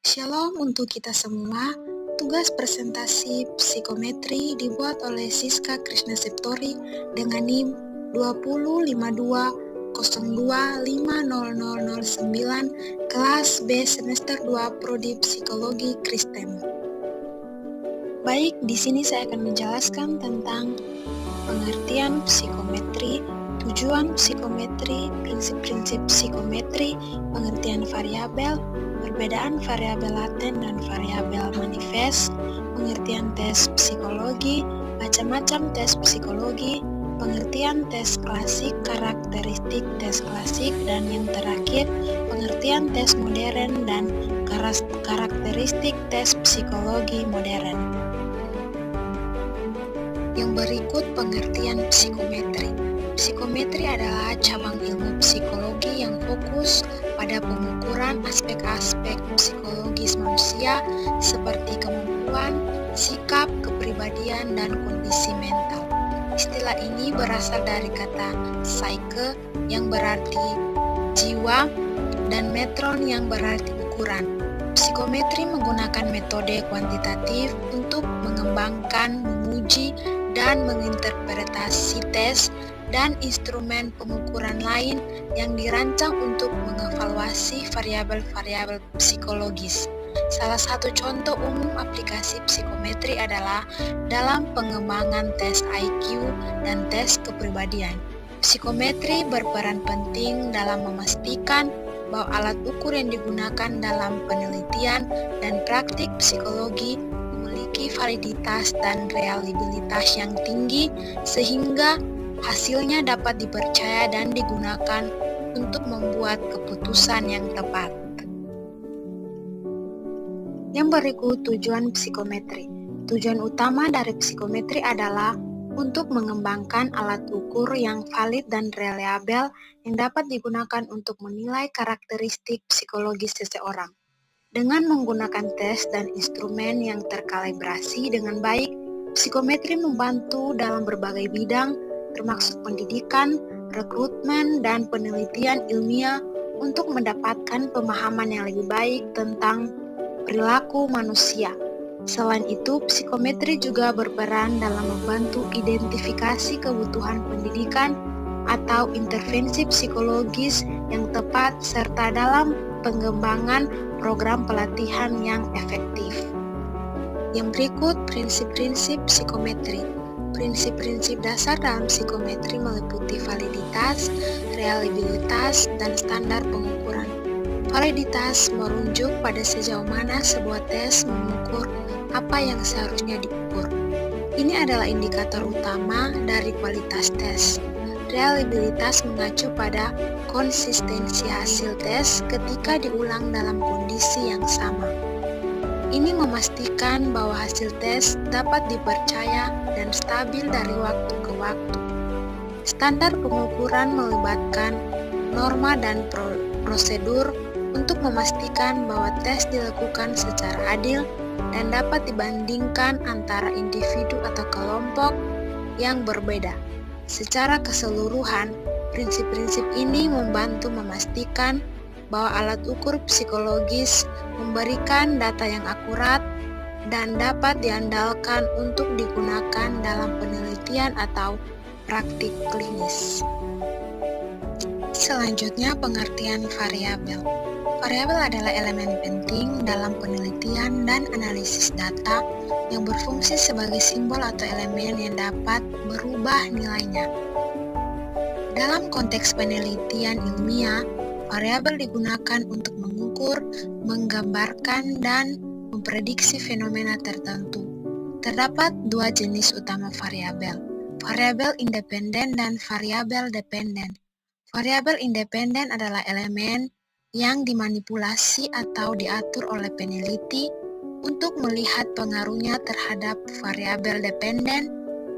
Shalom untuk kita semua. Tugas presentasi psikometri dibuat oleh Siska Krishna Septori dengan NIM 2052025009 kelas B semester 2 Prodi Psikologi Kristen. Baik, di sini saya akan menjelaskan tentang pengertian psikometri, tujuan psikometri, prinsip-prinsip psikometri, pengertian variabel, perbedaan variabel laten dan variabel manifest, pengertian tes psikologi, macam-macam tes psikologi, pengertian tes klasik, karakteristik tes klasik, dan yang terakhir, pengertian tes modern dan karakteristik tes psikologi modern. Yang berikut pengertian psikometri. Psikometri adalah cabang ilmu psikologi yang fokus pada pengukuran aspek-aspek psikologis manusia seperti kemampuan, sikap, kepribadian, dan kondisi mental. Istilah ini berasal dari kata psyche yang berarti jiwa dan metron yang berarti ukuran. Psikometri menggunakan metode kuantitatif untuk mengembangkan, menguji, dan menginterpretasi tes dan instrumen pengukuran lain yang dirancang untuk mengevaluasi variabel-variabel psikologis. Salah satu contoh umum aplikasi psikometri adalah dalam pengembangan tes IQ dan tes kepribadian. Psikometri berperan penting dalam memastikan bahwa alat ukur yang digunakan dalam penelitian dan praktik psikologi memiliki validitas dan reliabilitas yang tinggi sehingga hasilnya dapat dipercaya dan digunakan untuk membuat keputusan yang tepat. Yang berikut tujuan psikometri. Tujuan utama dari psikometri adalah untuk mengembangkan alat ukur yang valid dan reliabel yang dapat digunakan untuk menilai karakteristik psikologis seseorang. Dengan menggunakan tes dan instrumen yang terkalibrasi dengan baik, psikometri membantu dalam berbagai bidang, termasuk pendidikan, rekrutmen, dan penelitian ilmiah untuk mendapatkan pemahaman yang lebih baik tentang perilaku manusia. Selain itu, psikometri juga berperan dalam membantu identifikasi kebutuhan pendidikan atau intervensi psikologis yang tepat serta dalam pengembangan program pelatihan yang efektif. Yang berikut prinsip-prinsip psikometri. Prinsip-prinsip dasar dalam psikometri meliputi validitas, reliabilitas, dan standar pengukuran. Validitas merujuk pada sejauh mana sebuah tes mengukur apa yang seharusnya diukur. Ini adalah indikator utama dari kualitas tes. Reliabilitas mengacu pada konsistensi hasil tes ketika diulang dalam kondisi yang sama. Ini memastikan bahwa hasil tes dapat dipercaya dan stabil dari waktu ke waktu. Standar pengukuran melibatkan norma dan prosedur untuk memastikan bahwa tes dilakukan secara adil dan dapat dibandingkan antara individu atau kelompok yang berbeda. Secara keseluruhan, prinsip-prinsip ini membantu memastikan bahwa alat ukur psikologis memberikan data yang akurat dan dapat diandalkan untuk digunakan dalam penelitian atau praktik klinis. Selanjutnya, pengertian variabel. Variabel adalah elemen penting dalam penelitian dan analisis data yang berfungsi sebagai simbol atau elemen yang dapat berubah nilainya. Dalam konteks penelitian ilmiah, variabel digunakan untuk mengukur, menggambarkan, dan memprediksi fenomena tertentu. Terdapat dua jenis utama variabel, variabel independen dan variabel dependen. Variabel independen adalah elemen yang dimanipulasi atau diatur oleh peneliti untuk melihat pengaruhnya terhadap variabel dependen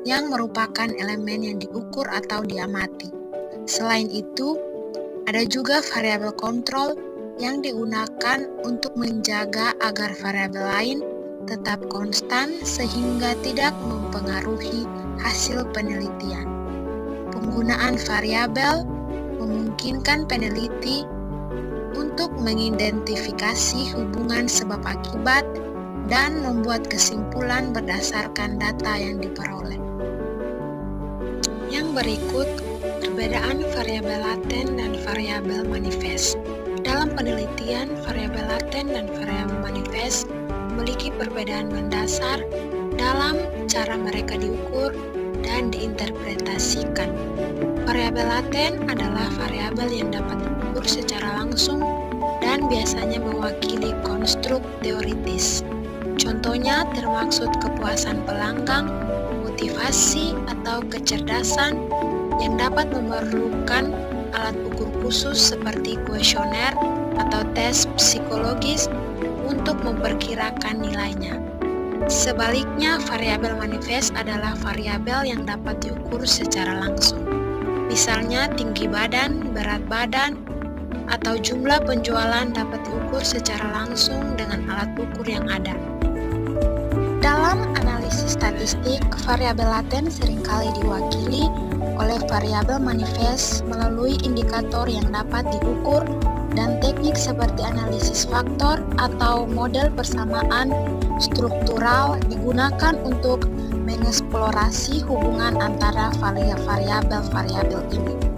yang merupakan elemen yang diukur atau diamati. Selain itu, ada juga variabel kontrol yang digunakan untuk menjaga agar variabel lain tetap konstan sehingga tidak mempengaruhi hasil penelitian. Penggunaan variabel memungkinkan peneliti untuk mengidentifikasi hubungan sebab akibat dan membuat kesimpulan berdasarkan data yang diperoleh. Yang berikut, perbedaan variabel laten dan variabel manifest. Dalam penelitian, variabel laten dan variabel manifest memiliki perbedaan mendasar dalam cara mereka diukur dan diinterpretasikan. Variabel laten adalah variabel yang dapat diukur secara langsung dan biasanya mewakili konstruk teoritis. Contohnya termaksud kepuasan pelanggan, motivasi, atau kecerdasan yang dapat memerlukan alat ukur khusus seperti kuesioner atau tes psikologis untuk memperkirakan nilainya. Sebaliknya, variabel manifest adalah variabel yang dapat diukur secara langsung. Misalnya, tinggi badan, berat badan, atau jumlah penjualan dapat diukur secara langsung dengan alat ukur yang ada. Dalam analisis statistik, variabel laten seringkali diwakili oleh variabel manifest melalui indikator yang dapat diukur dan teknik seperti analisis faktor atau model persamaan struktural digunakan untuk mengeksplorasi hubungan antara variabel-variabel ini.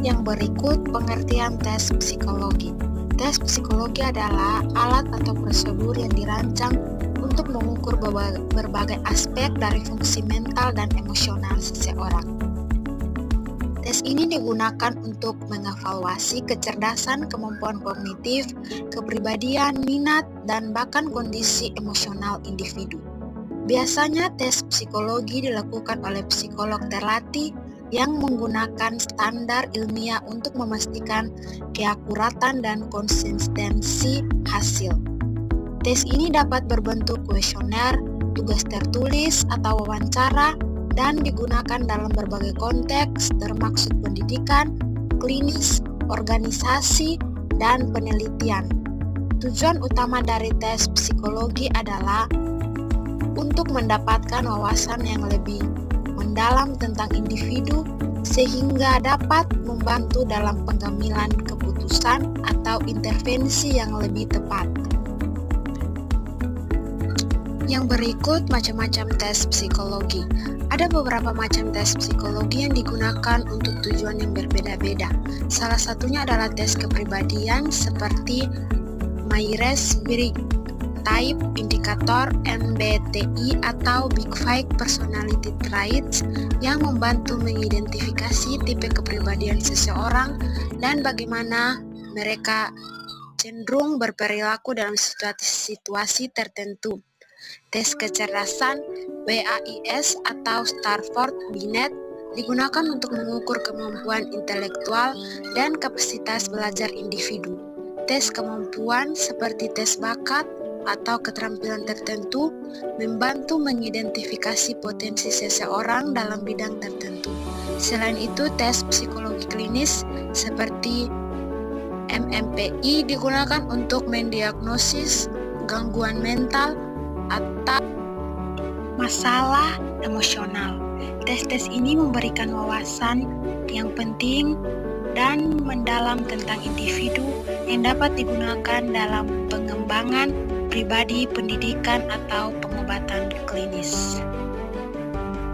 Yang berikut pengertian tes psikologi. Tes psikologi adalah alat atau prosedur yang dirancang untuk mengukur berbagai aspek dari fungsi mental dan emosional seseorang. Tes ini digunakan untuk mengevaluasi kecerdasan, kemampuan kognitif, kepribadian, minat, dan bahkan kondisi emosional individu. Biasanya tes psikologi dilakukan oleh psikolog terlatih yang menggunakan standar ilmiah untuk memastikan keakuratan dan konsistensi hasil. Tes ini dapat berbentuk kuesioner, tugas tertulis, atau wawancara, dan digunakan dalam berbagai konteks termasuk pendidikan, klinis, organisasi, dan penelitian. Tujuan utama dari tes psikologi adalah untuk mendapatkan wawasan yang lebih mendalam tentang individu sehingga dapat membantu dalam pengambilan keputusan atau intervensi yang lebih tepat. Yang berikut macam-macam tes psikologi. Ada beberapa macam tes psikologi yang digunakan untuk tujuan yang berbeda-beda. Salah satunya adalah tes kepribadian seperti Myers-Briggs Type Indicator MBTI atau Big Five Personality Traits yang membantu mengidentifikasi tipe kepribadian seseorang dan bagaimana mereka cenderung berperilaku dalam situasi tertentu. Tes kecerdasan WAIS atau Stanford-Binet digunakan untuk mengukur kemampuan intelektual dan kapasitas belajar individu. Tes kemampuan seperti tes bakat atau keterampilan tertentu membantu mengidentifikasi potensi seseorang dalam bidang tertentu. Selain itu, tes psikologi klinis seperti MMPI digunakan untuk mendiagnosis gangguan mental atau masalah emosional. Tes-tes ini memberikan wawasan yang penting dan mendalam tentang individu yang dapat digunakan dalam pengembangan pribadi, pendidikan, atau pengobatan klinis.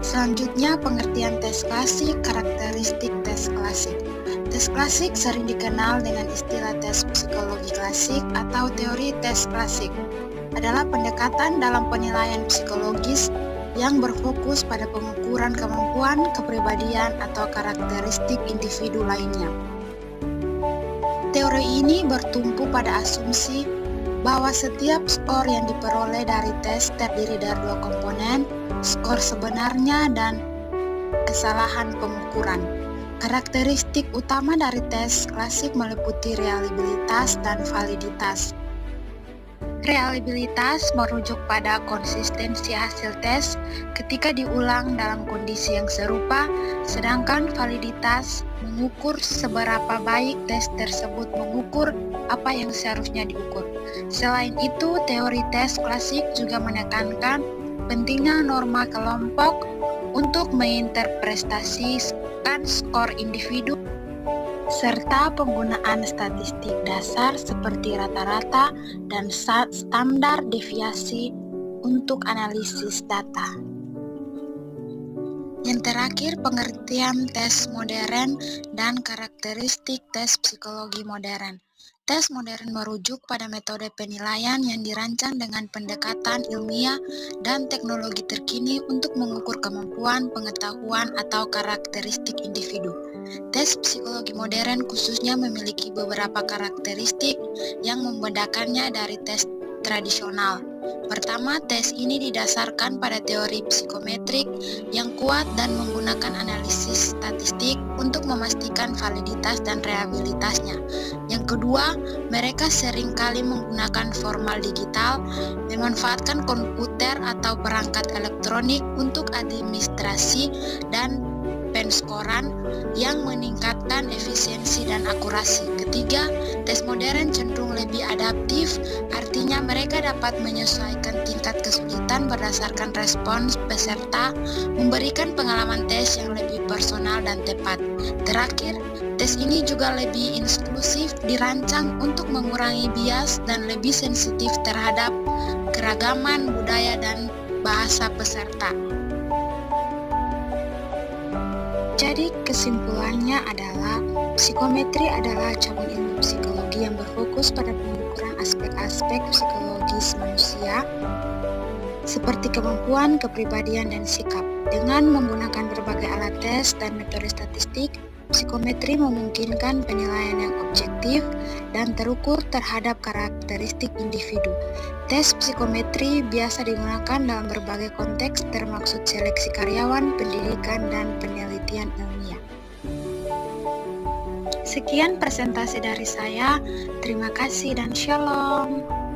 Selanjutnya, pengertian tes klasik, karakteristik tes klasik. Tes klasik sering dikenal dengan istilah tes psikologi klasik atau teori tes klasik. Adalah pendekatan dalam penilaian psikologis yang berfokus pada pengukuran kemampuan, kepribadian, atau karakteristik individu lainnya. Teori ini bertumpu pada asumsi bahwa setiap skor yang diperoleh dari tes terdiri dari dua komponen, skor sebenarnya dan kesalahan pengukuran. Karakteristik utama dari tes klasik meliputi reliabilitas dan validitas. Reliabilitas merujuk pada konsistensi hasil tes ketika diulang dalam kondisi yang serupa, sedangkan validitas mengukur seberapa baik tes tersebut mengukur apa yang seharusnya diukur. Selain itu, teori tes klasik juga menekankan pentingnya norma kelompok untuk menginterpretasikan skor individu serta penggunaan statistik dasar seperti rata-rata dan standar deviasi untuk analisis data. Yang terakhir, pengertian tes modern dan karakteristik tes psikologi modern. Tes modern merujuk pada metode penilaian yang dirancang dengan pendekatan ilmiah dan teknologi terkini untuk mengukur kemampuan, pengetahuan, atau karakteristik individu. Tes psikologi modern khususnya memiliki beberapa karakteristik yang membedakannya dari tes tradisional. Pertama, tes ini didasarkan pada teori psikometrik yang kuat dan menggunakan analisis statistik untuk memastikan validitas dan reliabilitasnya. Yang kedua, mereka seringkali menggunakan formal digital, memanfaatkan komputer atau perangkat elektronik untuk administrasi dan penskoran yang meningkatkan efisiensi dan akurasi. Ketiga, tes modern cenderung lebih adaptif, artinya mereka dapat menyesuaikan tingkat kesulitan berdasarkan respons peserta, memberikan pengalaman tes yang lebih personal dan tepat. Terakhir, tes ini juga lebih inklusif, dirancang untuk mengurangi bias dan lebih sensitif terhadap keragaman budaya dan bahasa peserta. Jadi kesimpulannya adalah psikometri adalah cabang ilmu psikologi yang berfokus pada pengukuran aspek-aspek psikologis manusia seperti kemampuan, kepribadian, dan sikap. Dengan menggunakan berbagai alat tes dan metode statistik, psikometri memungkinkan penilaian yang objektif dan terukur terhadap karakteristik individu. Tes psikometri biasa digunakan dalam berbagai konteks termasuk seleksi karyawan, pendidikan, dan penelitian ilmiah. Sekian presentasi dari saya. Terima kasih dan shalom.